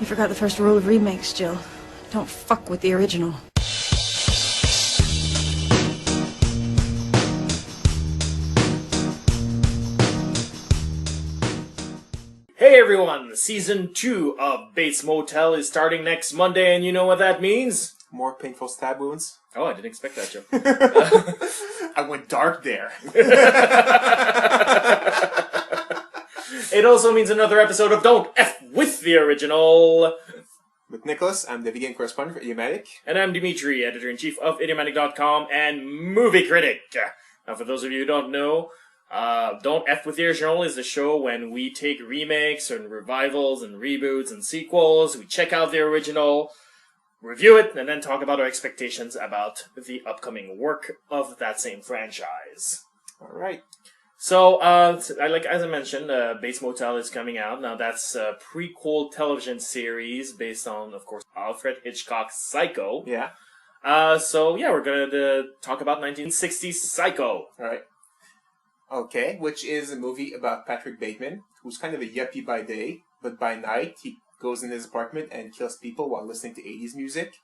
You forgot the first rule of remakes, Jill. Don't fuck with the original. Hey everyone! Season 2 of Bates Motel is starting next Monday, and you know what that means? More painful stab wounds. Oh, I didn't expect that, Joe. I went dark there. It also means another episode of Don't F with the Original. With Nicholas, I'm the vegan correspondent for Idiomatic. And I'm Dimitri, editor-in-chief of Idiomatic.com and movie critic. Now, for those of you who don't know, Don't F with the Original is the show when we take remakes and revivals and reboots and sequels, we check out the original, review it, and then talk about our expectations about the upcoming work of that same franchise. Alright. So, as I mentioned, Bates Motel is coming out. Now, that's a prequel television series based on, of course, Alfred Hitchcock's Psycho. Yeah. We're going to talk about 1960s Psycho. Alright. Okay, which is a movie about Patrick Bateman, who's kind of a yuppie by day, but by night he goes in his apartment and kills people while listening to 80s music.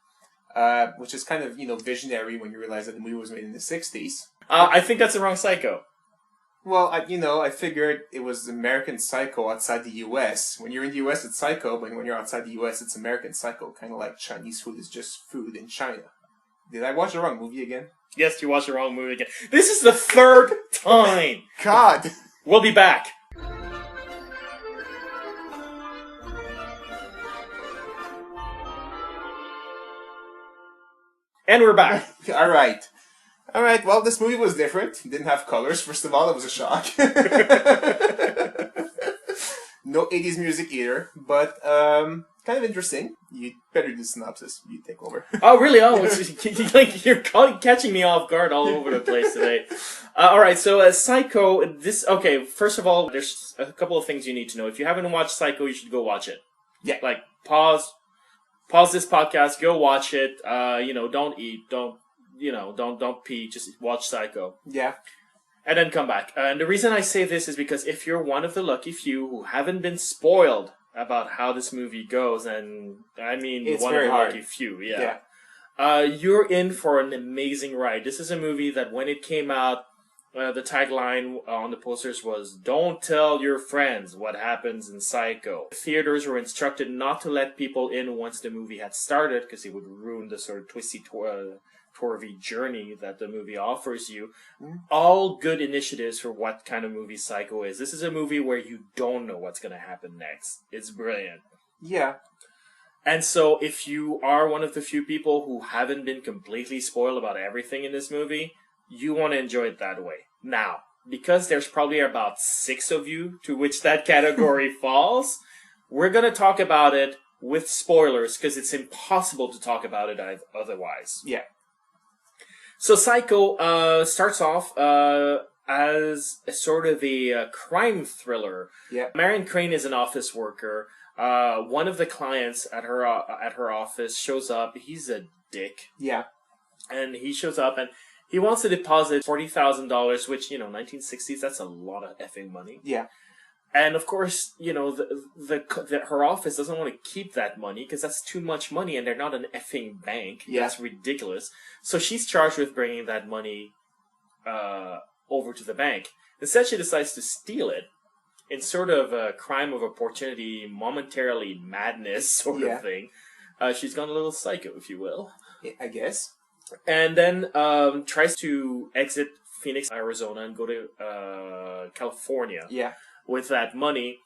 Which is kind of, visionary when you realize that the movie was made in the 60s. I think that's the wrong Psycho. Well, I figured it was American Psycho outside the U.S. When you're in the U.S., it's Psycho, but when you're outside the U.S., it's American Psycho. Kind of like Chinese food is just food in China. Did I watch the wrong movie again? Yes, you watched the wrong movie again. This is the third time! God! We'll be back. And we're back. Alright, well, this movie was different. It didn't have colors. First of all, it was a shock. No 80s music either, but kind of interesting. You better do the synopsis. You take over. Oh, really? Oh, you're catching me off guard all over the place today. Alright, so Psycho, first of all, there's a couple of things you need to know. If you haven't watched Psycho, you should go watch it. Yeah. Pause this podcast, go watch it, don't eat, don't pee, just watch Psycho. Yeah. And then come back. And the reason I say this is because if you're one of the lucky few who haven't been spoiled about how this movie goes, and I mean it's one very of the hard. lucky few, you're in for an amazing ride. This is a movie that when it came out, the tagline on the posters was, "Don't tell your friends what happens in Psycho." Theaters were instructed not to let people in once the movie had started, because it would ruin the sort of twisty, twirly journey that the movie offers you. All good initiatives for what kind of movie Psycho is. This is a movie where you don't know what's going to happen next. It's brilliant. Yeah. And so if you are one of the few people who haven't been completely spoiled about everything in this movie, you want to enjoy it that way. Now, because there's probably about 6 of you to which that category falls, we're going to talk about it with spoilers because it's impossible to talk about it otherwise. Yeah. So Psycho starts off as a sort of a crime thriller. Yeah. Marion Crane is an office worker. One of the clients at her office shows up. He's a dick. Yeah. And he shows up and he wants to deposit $40,000, which, 1960s, that's a lot of effing money. Yeah. And of course, her office doesn't want to keep that money because that's too much money and they're not an effing bank. Yeah. That's ridiculous. So she's charged with bringing that money over to the bank. Instead, she decides to steal it in sort of a crime of opportunity, momentarily madness sort of thing. She's gone a little psycho, if you will. I guess. And then tries to exit Phoenix, Arizona, and go to California with that money,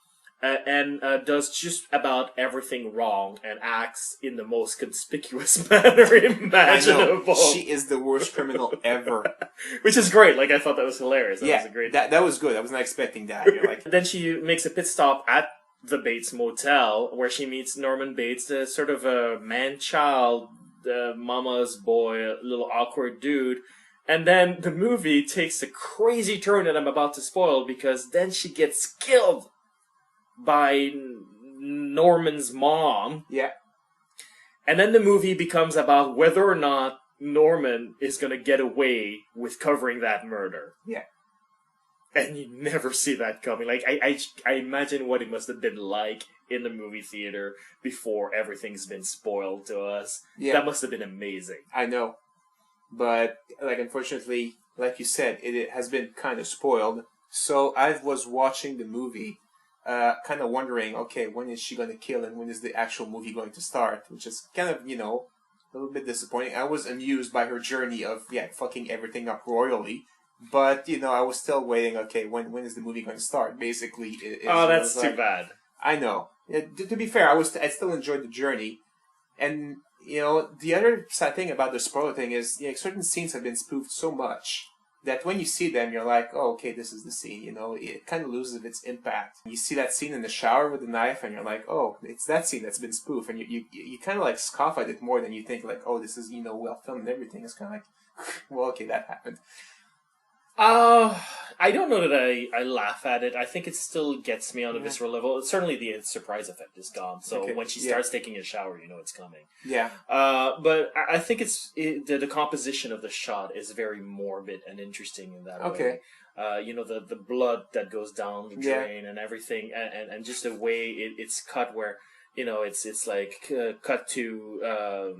and does just about everything wrong and acts in the most conspicuous manner imaginable. She is the worst criminal ever. Which is great. I thought that was hilarious. That was a great... That was good. I was not expecting that. Then she makes a pit stop at the Bates Motel, where she meets Norman Bates, the sort of a man-child, mama's boy, little awkward dude. And then the movie takes a crazy turn that I'm about to spoil, because then she gets killed by Norman's mom. Yeah. And then the movie becomes about whether or not Norman is going to get away with covering that murder. Yeah. and you never see that coming. Like I imagine what it must have been like in the movie theater before everything's been spoiled to us. Yeah. That must have been amazing. I know. But, like, unfortunately, like you said, it has been kind of spoiled. So I was watching the movie, kind of wondering, okay, when is she going to kill and when is the actual movie going to start? Which is kind of, you know, a little bit disappointing. I was amused by her journey of, fucking everything up royally. But, you know, I was still waiting, okay, when is the movie going to start? Basically, That's too bad. I know. To be fair, I still enjoyed the journey. And, you know, the other sad thing about the spoiler thing is, certain scenes have been spoofed so much that when you see them, you're like, oh, okay, this is the scene, you know, it kind of loses its impact. You see that scene in the shower with the knife, and you're like, oh, it's that scene that's been spoofed, and you kind of like scoff at it more than you think, like, oh, this is, you know, well filmed and everything. It's kind of like, well, okay, that happened. I don't know that I laugh at it. I think it still gets me on a visceral level. Certainly the surprise effect is gone. So when she starts taking a shower, you know it's coming. Yeah. But I think the composition of the shot is very morbid and interesting in that way. You know, the blood that goes down the drain and everything, and just the way it's cut where, you know, it's like cut to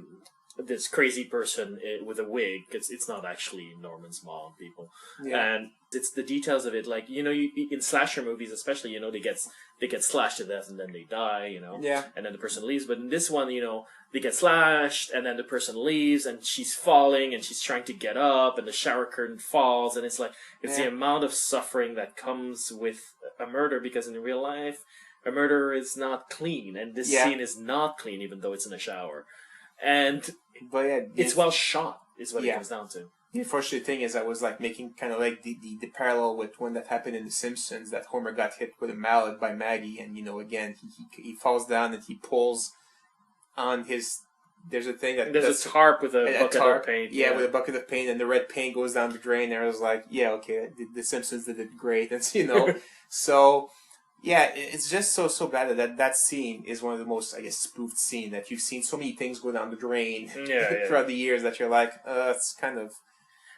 this crazy person with a wig. It's not actually Norman's mom, people. And it's the details of it, like, you know, in slasher movies especially, you know, they get slashed to death and then they die, you know, and then the person leaves. But in this one, you know, they get slashed and then the person leaves and she's falling and she's trying to get up and the shower curtain falls, and it's like the amount of suffering that comes with a murder, because in real life a murder is not clean, and this scene is not clean even though it's in a shower. But it's well shot, is what it comes down to. The unfortunate thing is I was like making kind of like the parallel with one that happened in The Simpsons, that Homer got hit with a mallet by Maggie, and, you know, again, he falls down and he pulls on his... There's a thing that... There's a tarp with a bucket of paint. Yeah, with a bucket of paint, and the red paint goes down the drain, and I was like, yeah, okay, the Simpsons did it great. And, you know, so... Yeah, it's just so bad that scene is one of the most, I guess, spoofed scene that you've seen so many things go down the drain throughout the years that you're like, it's kind of...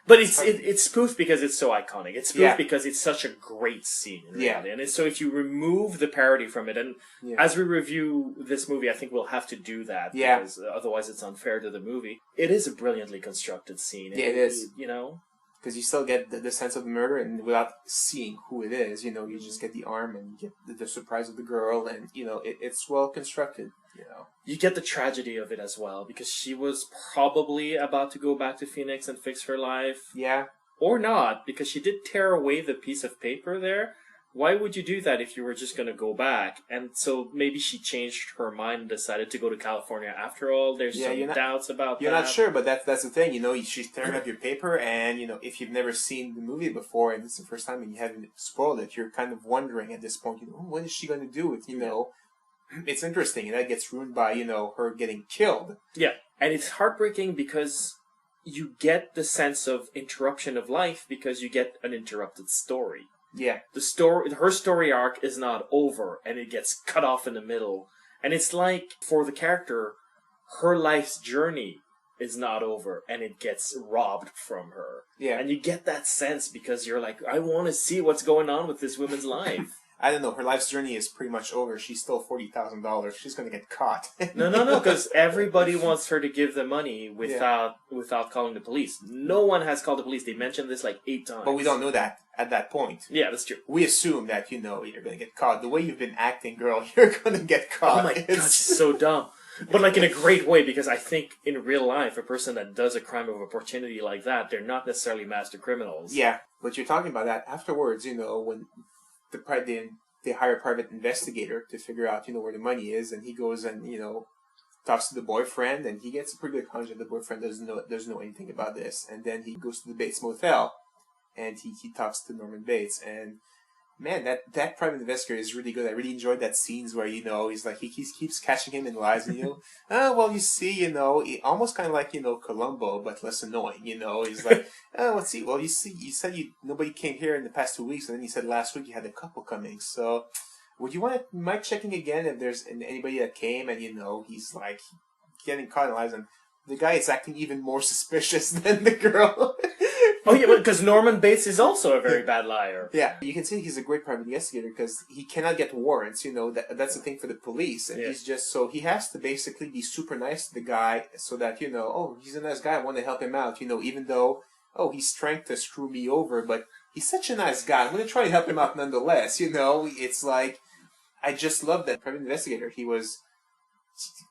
But it's spoofed because it's so iconic. It's spoofed because it's such a great scene, really. And so if you remove the parody from it, and as we review this movie, I think we'll have to do that, because otherwise it's unfair to the movie. It is a brilliantly constructed scene. Yeah, it is. You know? Because you still get the sense of the murder, and without seeing who it is, you know, you just get the arm and you get the surprise of the girl, and, you know, it's well constructed, you know. You get the tragedy of it as well, because she was probably about to go back to Phoenix and fix her life. Yeah. Or not, because she did tear away the piece of paper there. Why would you do that if you were just going to go back? And so maybe she changed her mind and decided to go to California after all. There's some doubts about that. You're not sure, but that's the thing. You know, she's tearing up your paper, and, you know, if you've never seen the movie before and it's the first time and you haven't spoiled it, you're kind of wondering at this point, you know, what is she going to do with, you know? It's interesting, and that gets ruined by, you know, her getting killed. Yeah, and it's heartbreaking because you get the sense of interruption of life because you get an interrupted story. Yeah. Her story arc is not over, and it gets cut off in the middle. And it's like, for the character, her life's journey is not over, and it gets robbed from her. Yeah. And you get that sense because you're like, I want to see what's going on with this woman's life. I don't know, her life's journey is pretty much over. She stole $40,000. She's going to get caught. No, because everybody wants her to give the money without calling the police. No one has called the police. They mentioned this like 8 times. But we don't know that at that point. Yeah, that's true. We assume that, you know, you're going to get caught. The way you've been acting, girl, you're going to get caught. Oh my God, she's so dumb. But like in a great way, because I think in real life, a person that does a crime of opportunity like that, they're not necessarily master criminals. Yeah, but you're talking about that afterwards, you know, when they hire a private investigator to figure out, you know, where the money is, and he goes and, you know, talks to the boyfriend, and he gets a pretty good hunch that the boyfriend doesn't know anything about this. And then he goes to the Bates Motel, and he talks to Norman Bates, and man, that private investigator is really good. I really enjoyed that scenes where, you know, he's like, he keeps catching him in lies, and, you know, well, you see, you know, almost kind of like, you know, Columbo, but less annoying, you know. He's like, let's see, well, you see, you said nobody came here in the past 2 weeks, and then you said last week you had a couple coming, so would you want Mike checking again if there's anybody that came? And, you know, he's like getting caught in lies, and the guy is acting even more suspicious than the girl. Oh yeah, because Norman Bates is also a very bad liar. Yeah, you can see he's a great private investigator because he cannot get warrants. That's the thing for the police, and he's just so he has to basically be super nice to the guy so that oh, he's a nice guy. I want to help him out. Even though he's trying to screw me over, but he's such a nice guy. I'm going to try and help him out nonetheless. It's like I just love that private investigator. He was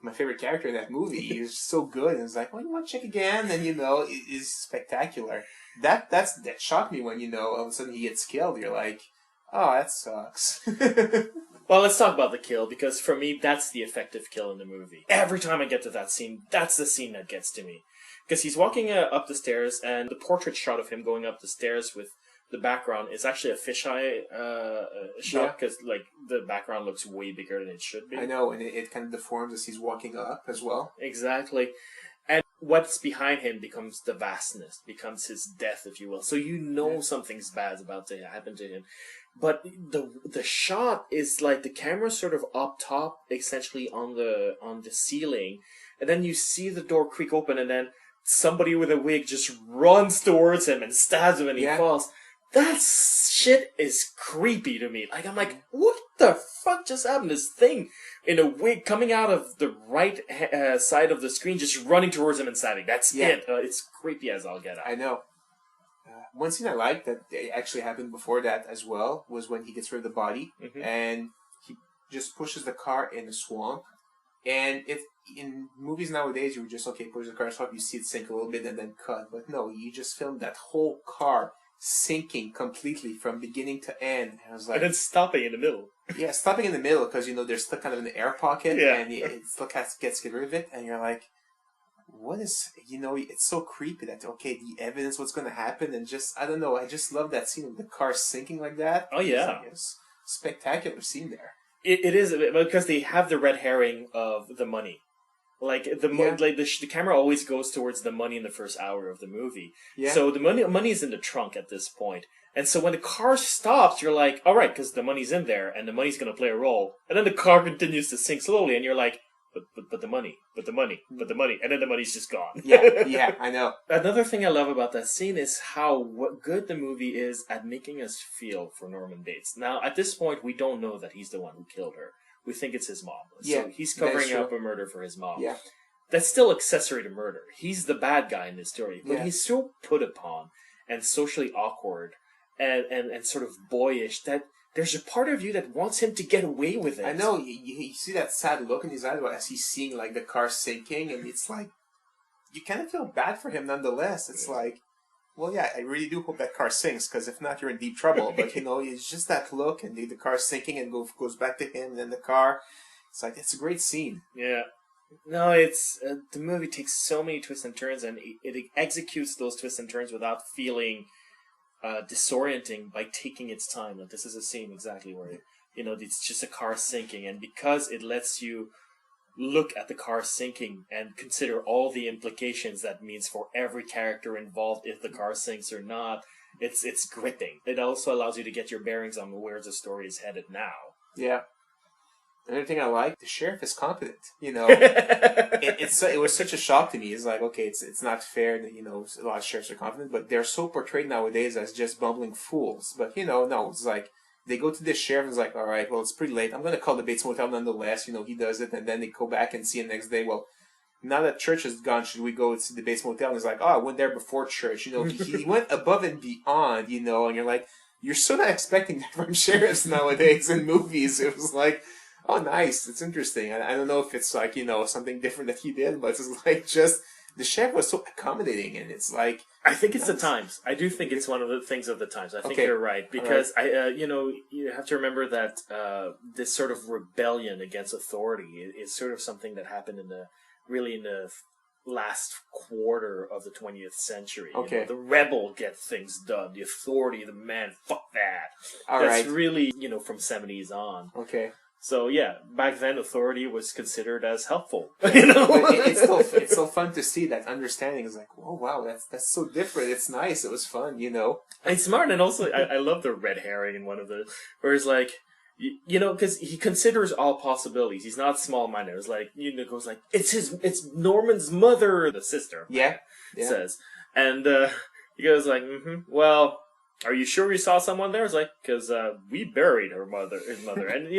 my favorite character in that movie. He was so good, and it's like, you want to check again? And it is spectacular. That shocked me when all of a sudden he gets killed. You're like, oh, that sucks. Well, let's talk about the kill, because for me, that's the effective kill in the movie. Every time I get to that scene, that's the scene that gets to me. Because he's walking up the stairs, and the portrait shot of him going up the stairs with the background is actually a fisheye shot, because the background looks way bigger than it should be. I know, and it kind of deforms as he's walking up as well. Exactly. And what's behind him becomes the vastness, becomes his death, if you will. So something's bad's about to happen to him. But the shot is like the camera's sort of up top, essentially on the ceiling, and then you see the door creak open, and then somebody with a wig just runs towards him and stabs him, and he falls. That shit is creepy to me. I'm like, what the fuck just happened? This thing in a wig coming out of the right side of the screen, just running towards him and stabbing. That's it. It's creepy as all get out. I know. One scene I liked that actually happened before that as well was when he gets rid of the body and he just pushes the car in the swamp. And if in movies nowadays you would just push the car in the swamp, you see it sink a little bit and then cut. But no, you just filmed that whole car sinking completely from beginning to end. And I was like, and then stopping in the middle. Yeah, stopping in the middle because they're stuck kind of in the air pocket, and it still gets rid of it, and you're like, what is it's so creepy that the evidence, what's going to happen, and just I don't know, I just love that scene of the car sinking like that. Oh yeah, it's spectacular scene there. It is because they have the red herring of the money. The camera always goes towards the money in the first hour of the movie. Yeah. So the money is in the trunk at this point. And so when the car stops, you're like, all right, because the money's in there and the money's going to play a role. And then the car continues to sink slowly and you're like, but the money, but the money. And then the money's just gone. Yeah, I know. Another thing I love about that scene is how good the movie is at making us feel for Norman Bates. Now, at this point, we don't know that he's the one who killed her. We think it's his mom. So he's covering up a murder for his mom. Yeah. That's still accessory to murder. He's the bad guy in this story. But he's so put upon and socially awkward and sort of boyish that there's a part of you that wants him to get away with it. I know. You see that sad look in his eyes as he's seeing the car sinking, and it's like you kind of feel bad for him nonetheless. It's like, well, yeah, I really do hope that car sinks, because if not, you're in deep trouble. But, it's just that look, and the car's sinking, and goes back to him, and then the car. It's like, it's a great scene. Yeah. No, it's, the movie takes so many twists and turns, and it executes those twists and turns without feeling disorienting by taking its time. This is a scene exactly where, it's just a car sinking, and because it lets you look at the car sinking and consider all the implications that means for every character involved if the car sinks or not. It's gripping. It also allows you to get your bearings on where the story is headed now. Yeah. Another thing I like, the sheriff is competent. It was such a shock to me. It's like, okay, it's not fair that a lot of sheriffs are competent, but they're so portrayed nowadays as just bumbling fools. But no, it's like they go to the sheriff and it's like, all right, well, it's pretty late. I'm going to call the Bates Motel nonetheless. He does it, and then they go back and see him next day. Well, now that church is gone, should we go to the Bates Motel? And he's like, oh, I went there before church. He went above and beyond, and you're like, you're so not expecting that from sheriffs nowadays in movies. It was like, oh, nice. It's interesting. I don't know if it's something different that he did, but it's just the sheriff was so accommodating, and it's like, I think it's the times. I do think it's one of the things of the times. I think you're right, because you have to remember that this sort of rebellion against authority is sort of something that happened in the last quarter of the 20th century. Okay. The rebel gets things done. The authority, the man, fuck that. That's really, from 70s on. Okay. So yeah, back then authority was considered as helpful. But it's still fun to see that understanding. Is like, oh wow, that's so different. It's nice. It was fun. It's smart, and also I love the red herring in one of the where it's like, because he considers all possibilities. He's not small-minded. It's like goes like it's Norman's mother, the sister. Yeah. Says, and He goes like, well, are you sure you saw someone there? It's like, because we buried his mother. And,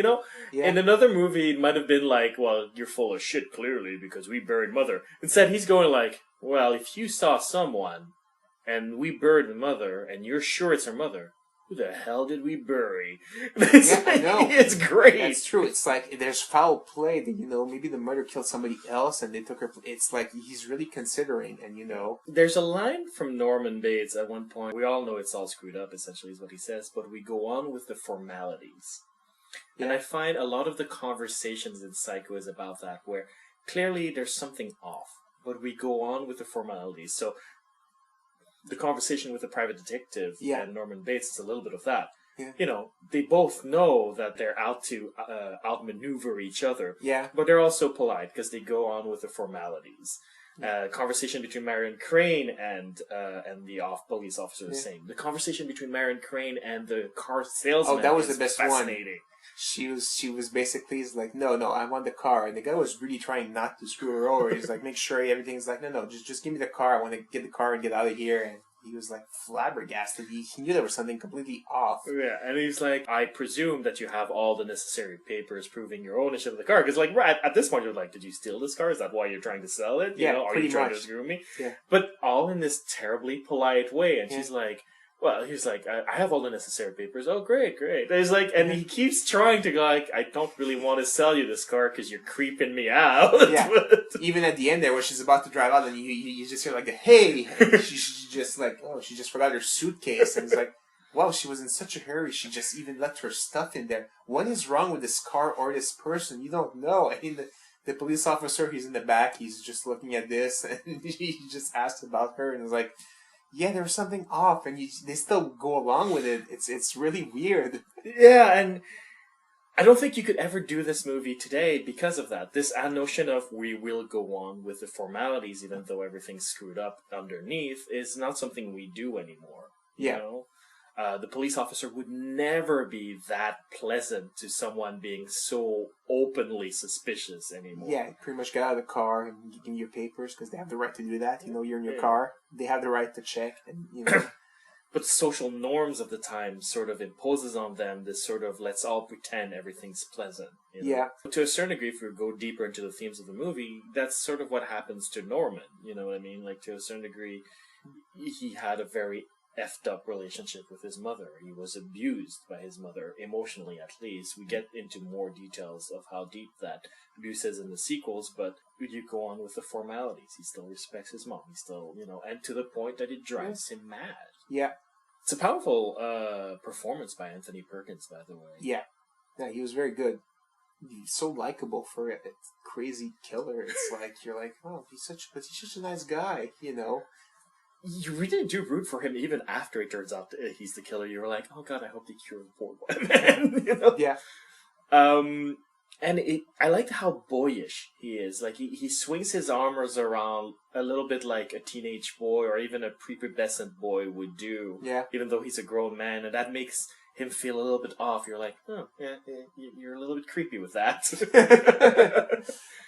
Yeah. in another movie, it might have been like, well, you're full of shit, clearly, because we buried mother. Instead, he's going like, well, if you saw someone, and we buried the mother, and you're sure it's her mother, who the hell did we bury? Yeah, I know. It's great. That's true. It's like there's foul play that maybe the murder killed somebody else and they took her. It's like he's really considering, and There's a line from Norman Bates at one point. We all know it's all screwed up, essentially, is what he says, but we go on with the formalities. And I find a lot of the conversations in Psycho is about that, where clearly there's something off, but we go on with the formalities. So the conversation with the private detective and Norman Bates is a little bit of that. Yeah. They both know that they're out to outmaneuver each other. Yeah. But they're also polite because they go on with the formalities. Conversation between Marion Crane and the police officer is the same. The conversation between Marion Crane and the car salesman. Oh, that was is the best fascinating. One. She was basically like, no, I want the car, and the guy was really trying not to screw her over. He's like, make sure everything's like, no, just give me the car. I want to get the car and get out of here. And he was like flabbergasted. He knew there was something completely off. Yeah, and he's like, I presume that you have all the necessary papers proving your ownership of the car. Because, like, right at this point, you're like, did you steal this car? Is that why you're trying to sell it? Are you trying to screw me? Yeah. But all in this terribly polite way. And she's like, well, he's like, I have all the necessary papers. Oh, great. There's like, and he keeps trying to go like, I don't really want to sell you this car because you're creeping me out. Yeah. Even at the end there, where she's about to drive out, and you just hear like, hey, she just like, oh, she just forgot her suitcase, and it's like, wow, she was in such a hurry. She just even left her stuff in there. What is wrong with this car or this person? You don't know. I mean, the police officer, he's in the back. He's just looking at this, and he just asked about her, and it's like, yeah, there was something off, and they still go along with it. It's really weird. Yeah, and I don't think you could ever do this movie today because of that. This notion of we will go on with the formalities even though everything's screwed up underneath is not something we do anymore. Yeah. The police officer would never be that pleasant to someone being so openly suspicious anymore. Yeah, pretty much get out of the car and give me your papers because they have the right to do that. You're in your car. They have the right to check. And But social norms of the time sort of imposes on them this sort of let's all pretend everything's pleasant. Yeah. To a certain degree, if we go deeper into the themes of the movie, that's sort of what happens to Norman. You know what I mean? Like, to a certain degree, he had a very effed up relationship with his mother. He was abused by his mother, emotionally at least. We get into more details of how deep that abuse is in the sequels, but you go on with the formalities. He still respects his mom. He still, and to the point that it drives him mad. Yeah. It's a powerful performance by Anthony Perkins, by the way. Yeah, he was very good. He's so likable for a crazy killer. It's like you're like, oh, he's such a nice guy, You really do root for him even after it turns out he's the killer. You're like, oh god, I hope they cure the poor man. Yeah. And I liked how boyish he is. Like, he swings his arms around a little bit like a teenage boy or even a prepubescent boy would do. Yeah. Even though he's a grown man, and that makes him feel a little bit off. You're like, oh, yeah, you're a little bit creepy with that.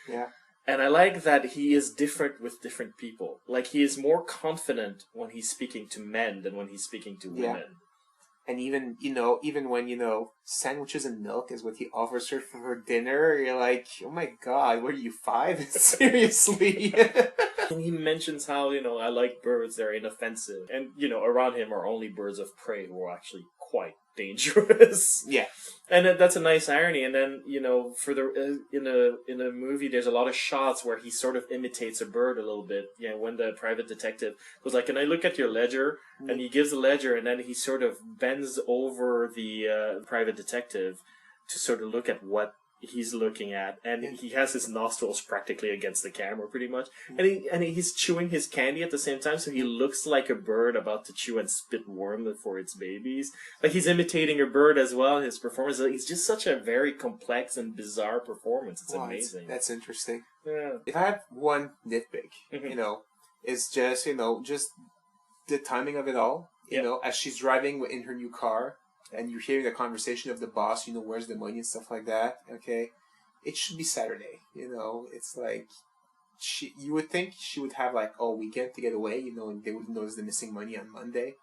Yeah. And I like that he is different with different people. Like, he is more confident when he's speaking to men than when he's speaking to women. And even, even when, sandwiches and milk is what he offers her for her dinner, you're like, oh my god, what are you, 5? Seriously? And he mentions how, I like birds, they're inoffensive. And, around him are only birds of prey who are actually quite dangerous. Yeah. And that's a nice irony. And then, for in a movie, there's a lot of shots where he sort of imitates a bird a little bit. When the private detective goes like, "Can I look at your ledger?" And he gives the ledger, and then he sort of bends over the private detective to sort of look at what he's looking at, and he has his nostrils practically against the camera, pretty much. And he's chewing his candy at the same time, so he looks like a bird about to chew and spit worm for its babies. Like, he's imitating a bird as well. His performance, it's just such a very complex and bizarre performance. It's amazing. That's interesting. Yeah. If I had one nitpick, it's just, just the timing of it all. As she's driving in her new car, and you're hearing the conversation of the boss, where's the money and stuff like that, okay? It should be Saturday, It's like, you would think she would have like all weekend to get away, and they would notice the missing money on Monday.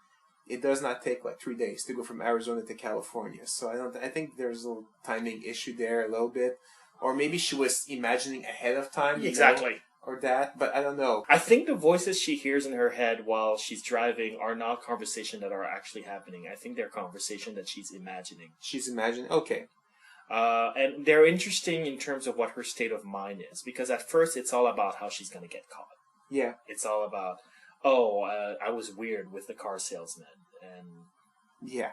It does not take like 3 days to go from Arizona to California. So I think there's a little timing issue there a little bit. Or maybe she was imagining ahead of time. Exactly. Or that, but I don't know. I think the voices she hears in her head while she's driving are not conversations that are actually happening. I think they're conversations that she's imagining. She's imagining, okay. And they're interesting in terms of what her state of mind is. Because at first it's all about how she's going to get caught. Yeah. It's all about, I was weird with the car salesman. And yeah.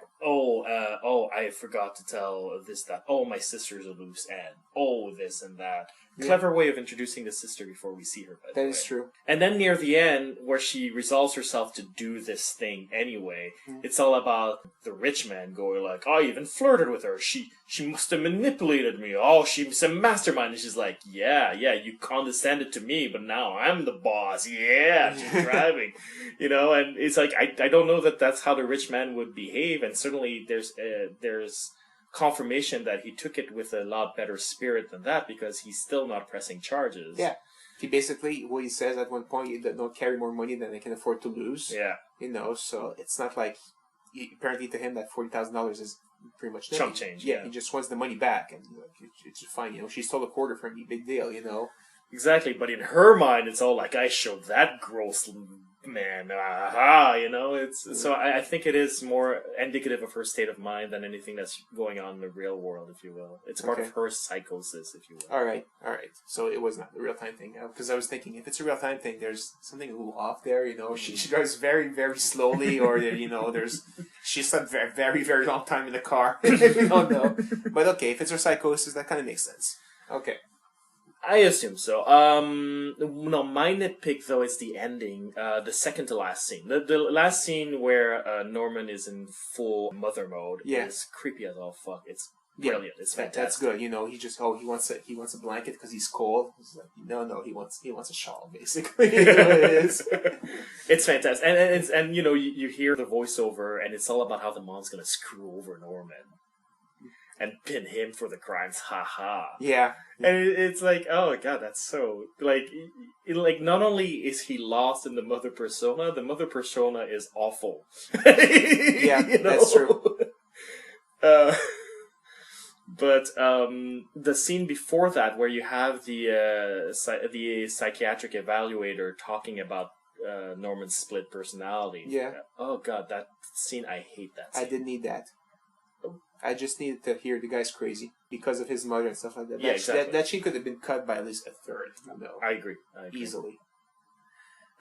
I forgot to tell this, that. Oh, my sister's a loose end. Oh, this and that. Clever way of introducing the sister before we see her, by the way. That is true. And then near the end, where she resolves herself to do this thing anyway, it's all about the rich man going like, I even flirted with her. She must have manipulated me. Oh, she's a mastermind. And she's like, yeah, you condescended to me, but now I'm the boss. Yeah, she's driving. And it's like, I don't know that that's how the rich man would behave. And certainly there's confirmation that he took it with a lot better spirit than that, because he's still not pressing charges. Yeah. He basically, what he says at one point, you don't carry more money than I can afford to lose. Yeah. So it's not like, apparently to him that $40,000 is pretty much chump change. Yeah, he just wants the money back, and it's fine. She stole a quarter from me, big deal. Exactly, but in her mind, it's all like, I showed that gross man, aha, it's so I think it is more indicative of her state of mind than anything that's going on in the real world, if you will. It's part of her psychosis, if you will. All right. So it was not the real time thing, because I was thinking if it's a real time thing, there's something a little off there. She drives very, very slowly, or she slept very, very, very long time in the car. We don't know, but okay, if it's her psychosis, that kind of makes sense. Okay. I assume so. No, my nitpick, though, is the ending, the second to last scene. The last scene where Norman is in full mother mode is creepy as all fuck. It's brilliant. It's fantastic. That's good. He just he wants a blanket because he's cold. It's like, no, he wants a shawl, basically. It is. It's fantastic, and you hear the voiceover, and it's all about how the mom's gonna screw over Norman and pin him for the crimes, haha. Yeah. And it's like, oh god, that's so like not only is he lost in the mother persona is awful. That's true. But the scene before that, where you have the psychiatric evaluator talking about Norman's split personality. Yeah. Oh god, that scene, I hate that scene. I didn't need that. I just needed to hear the guy's crazy because of his mother and stuff like that. Yeah, exactly. That scene could have been cut by at least a third. I agree. Easily.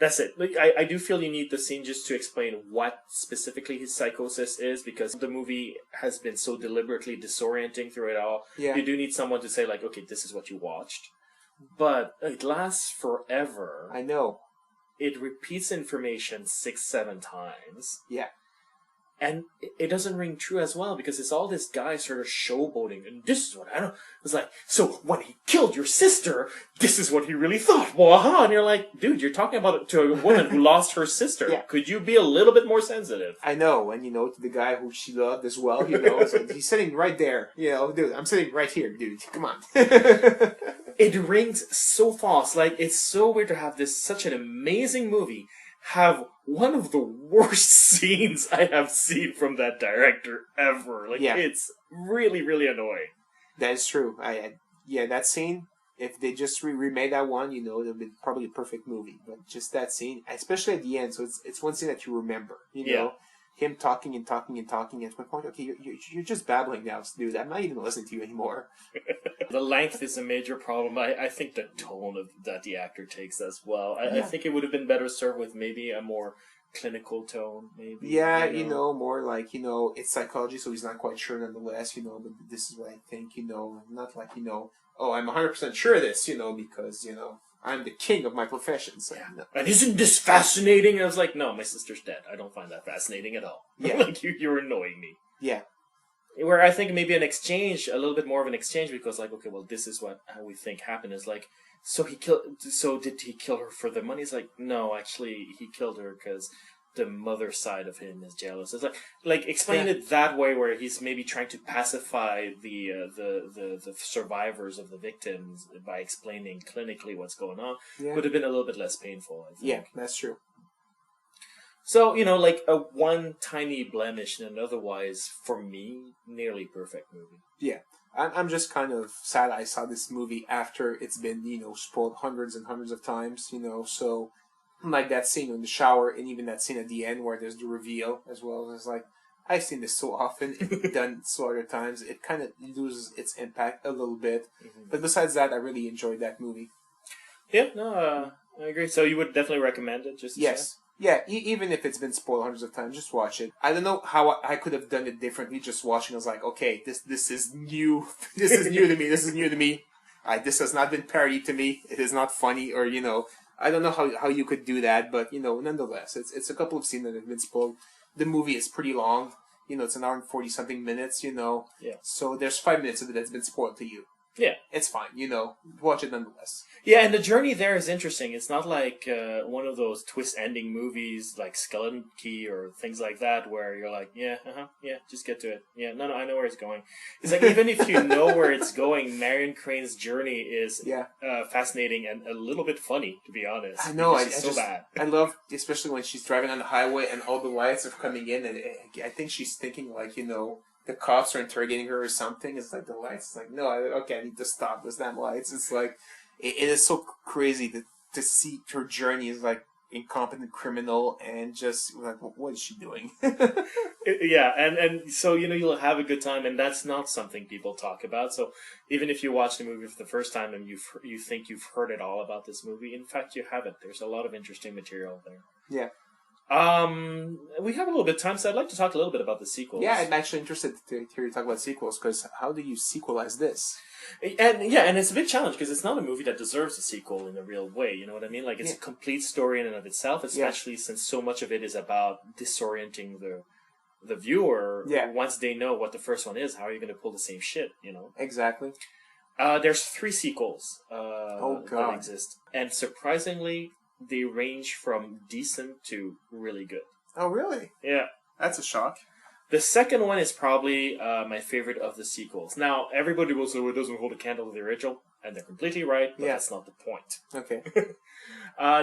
That's it. Like, I do feel you need the scene just to explain what specifically his psychosis is, because the movie has been so deliberately disorienting through it all. Yeah. You do need someone to say, like, okay, this is what you watched. But it lasts forever. I know. It repeats information 6-7 times. Yeah. And it doesn't ring true as well, because it's all this guy sort of showboating. And this is what I know. It's like, so when he killed your sister, this is what he really thought. Waha! And you're like, dude, you're talking about it to a woman who lost her sister. Yeah. Could you be a little bit more sensitive? I know. And, to the guy who she loved as well, so he's sitting right there. Dude, I'm sitting right here, dude. Come on. It rings so fast. Like, it's so weird to have such an amazing movie have one of the worst scenes I have seen from that director ever. Like, it's really, really annoying. That is true. That scene, if they just remade that one, it would have been probably a perfect movie. But just that scene, especially at the end, so it's one scene that you remember, him talking and talking and talking. At one point, okay, you're just babbling now, dude. I'm not even listening to you anymore. The length is a major problem. I think the tone that the actor takes as well. I think it would have been better served with maybe a more clinical tone, maybe. Yeah, more like, it's psychology, so he's not quite sure nonetheless, but this is what I think, not like, oh, I'm 100% sure of this, because, I'm the king of my profession. So, no. And isn't this fascinating? And I was like, no, my sister's dead. I don't find that fascinating at all. Yeah. Like, you're annoying me. Yeah. Where I think maybe a little bit more of an exchange, because like, okay, well, this is how we think happened, is like, so did he kill her for the money? It's like, no, actually, he killed her because the mother side of him is jealous. It's like explain it that way, where he's maybe trying to pacify the survivors of the victims by explaining clinically what's going on. Yeah. Would have been a little bit less painful, I think. Yeah, that's true. So, like a one tiny blemish in an otherwise, for me, nearly perfect movie. Yeah. I'm just kind of sad I saw this movie after it's been, spoiled hundreds and hundreds of times, so like that scene in the shower and even that scene at the end where there's the reveal as well. It's like, I've seen this so often and done so other times, it kind of loses its impact a little bit. Mm-hmm. But besides that, I really enjoyed that movie. Yeah, no, I agree. So you would definitely recommend it? Just to Yes. Yeah, even if it's been spoiled hundreds of times, just watch it. I don't know how I could have done it differently. Just watching, I was like, okay, this is new. This is new to me. This is new to me. This has not been parodied to me. It is not funny, or I don't know how you could do that, but nonetheless, it's a couple of scenes that have been spoiled. The movie is pretty long. It's an hour and 40 something minutes. Yeah. So there's 5 minutes of it that's been spoiled to you. Yeah. It's fine. Watch it nonetheless. Yeah, and the journey there is interesting. It's not like one of those twist-ending movies like Skeleton Key or things like that where you're like, yeah, just get to it. Yeah, no, I know where it's going. It's like, even if you know where it's going, Marion Crane's journey is fascinating and a little bit funny, to be honest. I know. It's so bad. I love, especially when she's driving on the highway and all the lights are coming in, and I think she's thinking like, the cops are interrogating her or something. It's like the lights. It's like, no, I need to stop those damn lights. It's like, it is so crazy to see her journey as like incompetent criminal and just like, what is she doing? Yeah, and so you'll have a good time, and that's not something people talk about. So even if you watch the movie for the first time and you think you've heard it all about this movie, in fact you haven't. There's a lot of interesting material there. Yeah. We have a little bit of time, so I'd like to talk a little bit about the sequels. Yeah, I'm actually interested to hear you talk about sequels, because how do you sequelize this? And it's a big challenge because it's not a movie that deserves a sequel in a real way. You know what I mean? Like, it's a complete story in and of itself, especially since so much of it is about disorienting the viewer. Yeah. Once they know what the first one is, how are you going to pull the same shit? Exactly. There's 3 sequels that exist, and surprisingly, they range from decent to really good. Oh, really? Yeah. That's a shock. The second one is probably my favorite of the sequels. Now, everybody will say, well, it doesn't hold a candle to the original, and they're completely right, but that's not the point. Okay.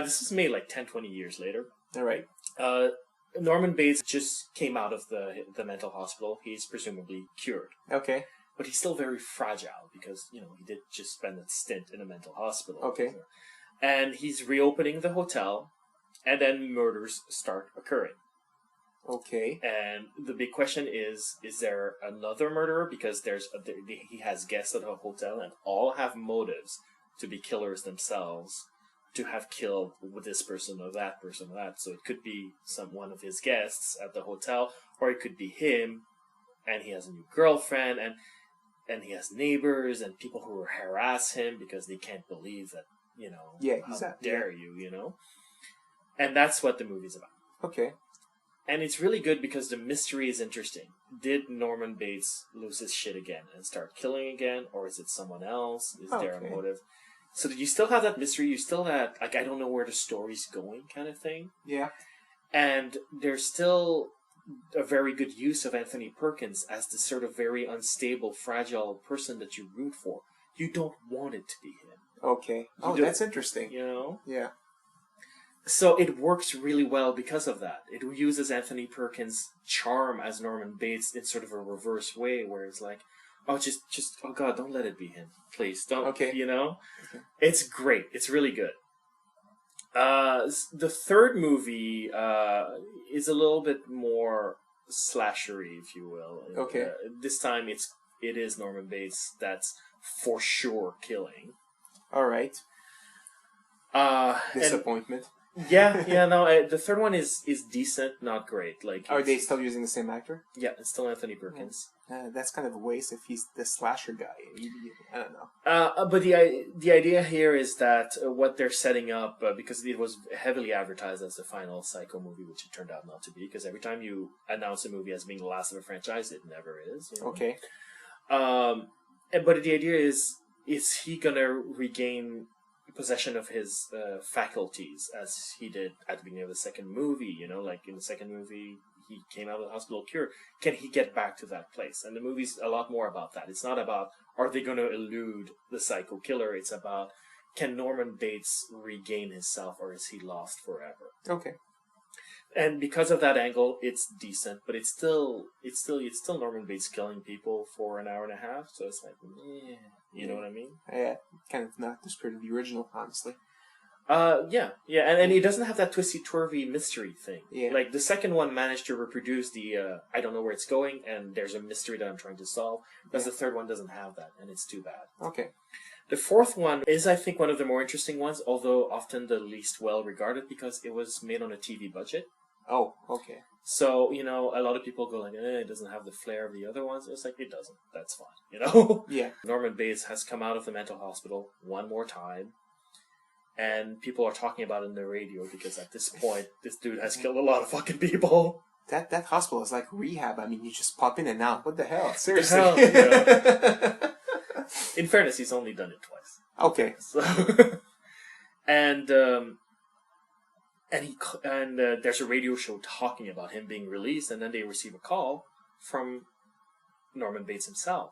This was made like 10, 20 years later. All right. Norman Bates just came out of the mental hospital. He's presumably cured. Okay. But he's still very fragile because, he did just spend a stint in a mental hospital. Okay. And he's reopening the hotel, and then murders start occurring. Okay. And the big question is there another murderer? Because he has guests at a hotel, and all have motives to be killers themselves, to have killed with this person or that person or that. So it could be one of his guests at the hotel, or it could be him, and he has a new girlfriend, and he has neighbors and people who harass him because they can't believe that, how dare you. And that's what the movie's about. Okay. And it's really good because the mystery is interesting. Did Norman Bates lose his shit again and start killing again? Or is it someone else? Is there a motive? So you still have that mystery. You still have, I don't know where the story's going kind of thing. Yeah. And there's still a very good use of Anthony Perkins as this sort of very unstable, fragile person that you root for. You don't want it to be him. Okay. That's interesting. Yeah. So it works really well because of that. It uses Anthony Perkins' charm as Norman Bates in sort of a reverse way, where it's like, oh, just, oh God, don't let it be him. Please, don't, Okay. Okay. It's great. It's really good. The third movie is a little bit more slashery, if you will. Okay. This time it is Norman Bates that's for sure killing. All right. Disappointment. The third one is decent, not great. Like, are they still using the same actor? Yeah, it's still Anthony Perkins. That's kind of a waste if he's the slasher guy. I don't know. But the idea here is that what they're setting up, because it was heavily advertised as the final Psycho movie, which it turned out not to be, because every time you announce a movie as being the last of a franchise, it never is. Okay. But the idea is he gonna regain possession of his faculties as he did at the beginning of the second movie. You know, like in the second movie, he came out of the hospital cured. Can he get back to that place? And the movie's a lot more about that. It's not about, are they going to elude the psycho killer? It's about, can Norman Bates regain his self, or is he lost forever? Okay. And because of that angle, it's decent, but it's still Norman Bates killing people for an hour and a half. So it's like, you know what I mean? Yeah, kind of not the spirit of the original, honestly. Yeah, and he doesn't have that twisty-turvy mystery thing. Yeah. Like, the second one managed to reproduce the, I don't know where it's going, and there's a mystery that I'm trying to solve, whereas the third one doesn't have that, and it's too bad. Okay. The fourth one is, I think, one of the more interesting ones, although often the least well-regarded, because it was made on a TV budget. Oh, okay. So, you know, a lot of people go like, it doesn't have the flair of the other ones. It's like, it doesn't. That's fine, you know? Yeah. Norman Bates has come out of the mental hospital one more time, and people are talking about it in the radio because at this point, this dude has killed a lot of fucking people. That hospital is like rehab. I mean, you just pop in and out. What the hell? Seriously. Yeah. In fairness, he's only done it twice. Okay. So, and there's a radio show talking about him being released, and then they receive a call from Norman Bates himself,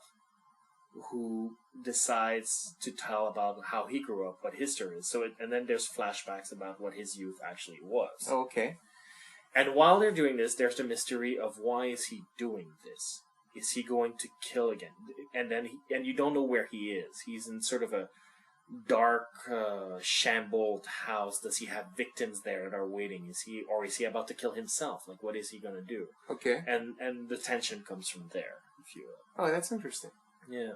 who decides to tell about how he grew up, what his story is. And then there's flashbacks about what his youth actually was. Okay. And while they're doing this, there's the mystery of why is he doing this? Is he going to kill again? And you don't know where he is. He's in sort of a dark, shambled house. Does he have victims there that are waiting? Is he about to kill himself? Like, what is he going to do? Okay. And the tension comes from there, if you will. Oh, that's interesting. Yeah.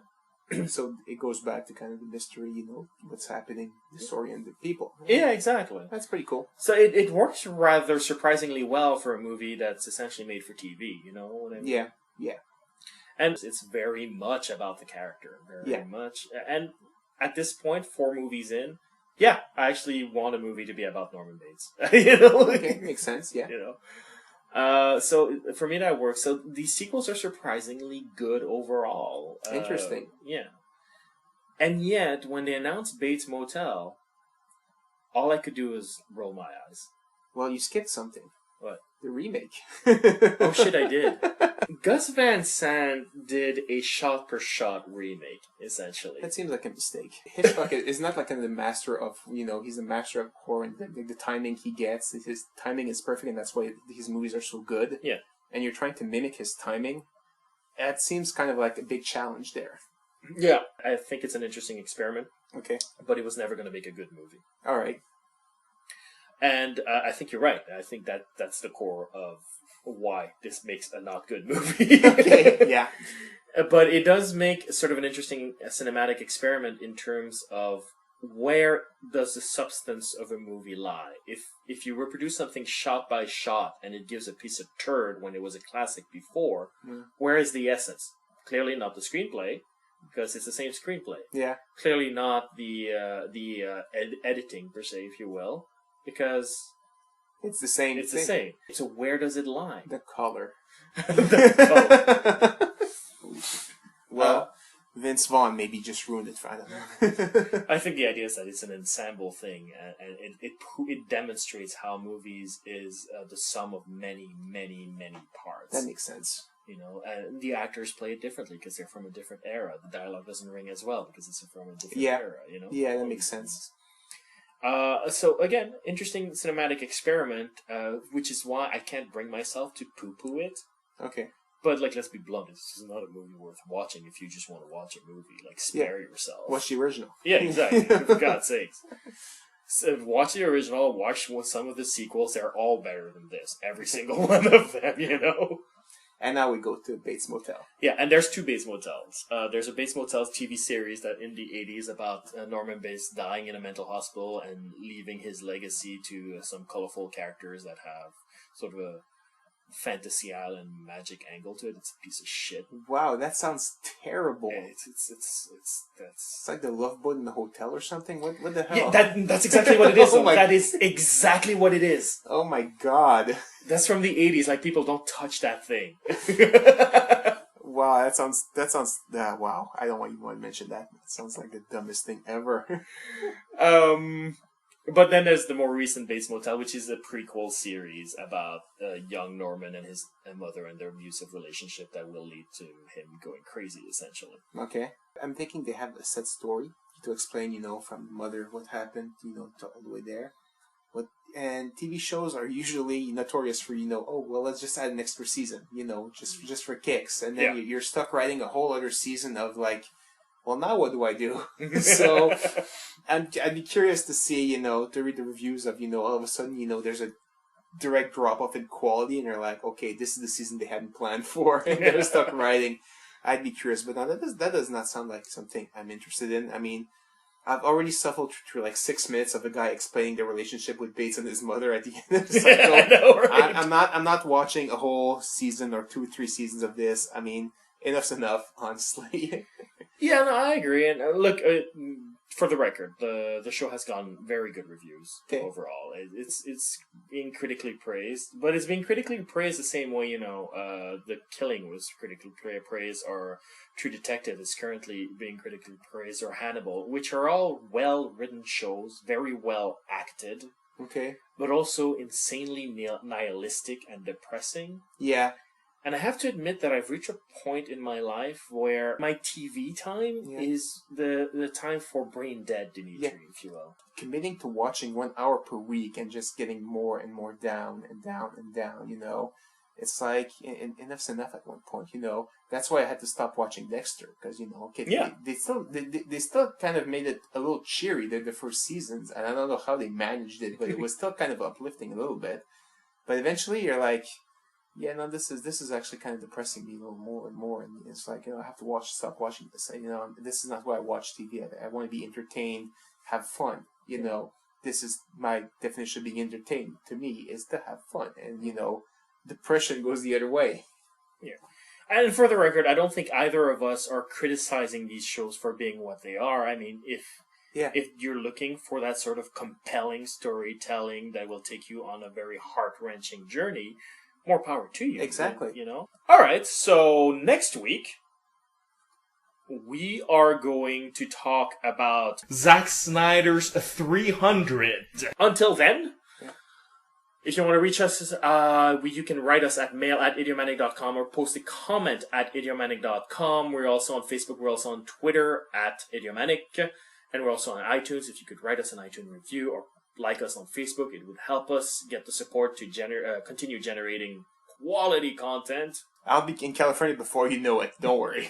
So it goes back to kind of the mystery, you know, what's happening, disorient people. Yeah, exactly. That's pretty cool. So it works rather surprisingly well for a movie that's essentially made for TV, you know what I mean? Yeah, yeah. And it's very much about the character, very much. And at this point, 4 movies in, yeah, I actually want a movie to be about Norman Bates. You know? Okay, makes sense, yeah. You know? So for me that works. So these sequels are surprisingly good overall. Interesting. Yeah. And yet, when they announced Bates Motel, all I could do was roll my eyes. Well, you skipped something. What? The remake. Oh shit, I did. Gus Van Sant did a shot-per-shot remake, essentially. That seems like a mistake. Hitchcock is not like the master of, you know, he's a master of horror, and the timing he gets, his timing is perfect, and that's why his movies are so good. Yeah. And you're trying to mimic his timing. That seems kind of like a big challenge there. Yeah. I think it's an interesting experiment, Okay. but it was never going to make a good movie. All right. And I think you're right. I think that's the core of why this makes a not good movie. Okay. Yeah. But it does make sort of an interesting cinematic experiment in terms of where does the substance of a movie lie. If you reproduce something shot by shot and it gives a piece of turd when it was a classic before, where is the essence? Clearly not the screenplay, because it's the same screenplay. Yeah. Clearly not the editing, per se, if you will, because It's the same it's thing. the same. So where does it lie? The color. The color. Well, Vince Vaughn maybe just ruined it for I don't know. I think the idea is that it's an ensemble thing, and it demonstrates how movies is the sum of many, many, many parts. That makes sense. You know, and the actors play it differently because they're from a different era. The dialogue doesn't ring as well because it's from a different era. You know. Yeah, that makes sense. So again, interesting cinematic experiment, which is why I can't bring myself to poo-poo it. Okay. But like, let's be blunt, this is not a movie worth watching if you just want to watch a movie. Like, spare yourself. Watch the original. Yeah, exactly. For God's sakes. So watch the original, watch some of the sequels, they're all better than this. Every single one of them, you know? And now we go to Bates Motel. Yeah, and there's 2 Bates Motels. There's a Bates Motels TV series that in the 80s about Norman Bates dying in a mental hospital and leaving his legacy to some colorful characters that have sort of a fantasy island magic angle to it. It's a piece of shit. Wow, that sounds terrible. Yeah, that's It's like the Love Boat in the hotel or something. What the hell? yeah, that's exactly what it is. Oh my- That is exactly what it is. Oh my god. That's from the 80s. Like, people don't touch that thing. Wow, wow. I don't even want to mention that. That sounds like the dumbest thing ever. But then there's the more recent Bates Motel, which is a prequel series about young Norman and his mother and their abusive relationship that will lead to him going crazy, essentially. Okay. I'm thinking they have a set story to explain, from mother what happened, to all the way there. And TV shows are usually notorious for, oh, well, let's just add an extra season, just for kicks. And then you're stuck writing a whole other season of like, well, now what do I do? So I'd be curious to see, to read the reviews of, all of a sudden, there's a direct drop off in quality and you're like, okay, this is the season they hadn't planned for and they're stuck writing. I'd be curious, but now that does not sound like something I'm interested in. I mean, I've already suffered through like 6 minutes of a guy explaining their relationship with Bates and his mother at the end of the cycle. I know, right? I'm not watching a whole season or 2 or 3 seasons of this. I mean, enough's enough, honestly. Yeah, no, I agree. And look, for the record, the show has gotten very good reviews overall. It's being critically praised, but it's being critically praised the same way, The Killing was critically praised, or True Detective is currently being critically praised, or Hannibal, which are all well-written shows, very well acted. Okay. But also insanely nihilistic and depressing. Yeah. And I have to admit that I've reached a point in my life where my TV time is the time for brain dead Dimitri, if you will. Committing to watching 1 hour per week and just getting more and more down and down and down, It's like, enough's enough at one point, That's why I had to stop watching Dexter, because, they still kind of made it a little cheery, the first seasons, and I don't know how they managed it, but it was still kind of uplifting a little bit. But eventually you're like, yeah, no, this is actually kind of depressing me a little more and more, and it's like, I have to stop watching this. This is not why I watch TV. I want to be entertained, have fun. This is my definition of being entertained. To me, is to have fun, and depression goes the other way. Yeah, and for the record, I don't think either of us are criticizing these shows for being what they are. I mean, if you're looking for that sort of compelling storytelling that will take you on a very heart-wrenching journey, more power to you. Exactly. All right, so next week, we are going to talk about Zack Snyder's 300. Until then, if you want to reach us, you can write us at mail@idiomatic.com or post a comment at idiomatic.com. We're also on Facebook. We're also on Twitter at idiomatic. And we're also on iTunes. If you could write us an iTunes review or like us on Facebook, it would help us get the support to continue generating quality content. I'll be in California before you know it. Don't worry.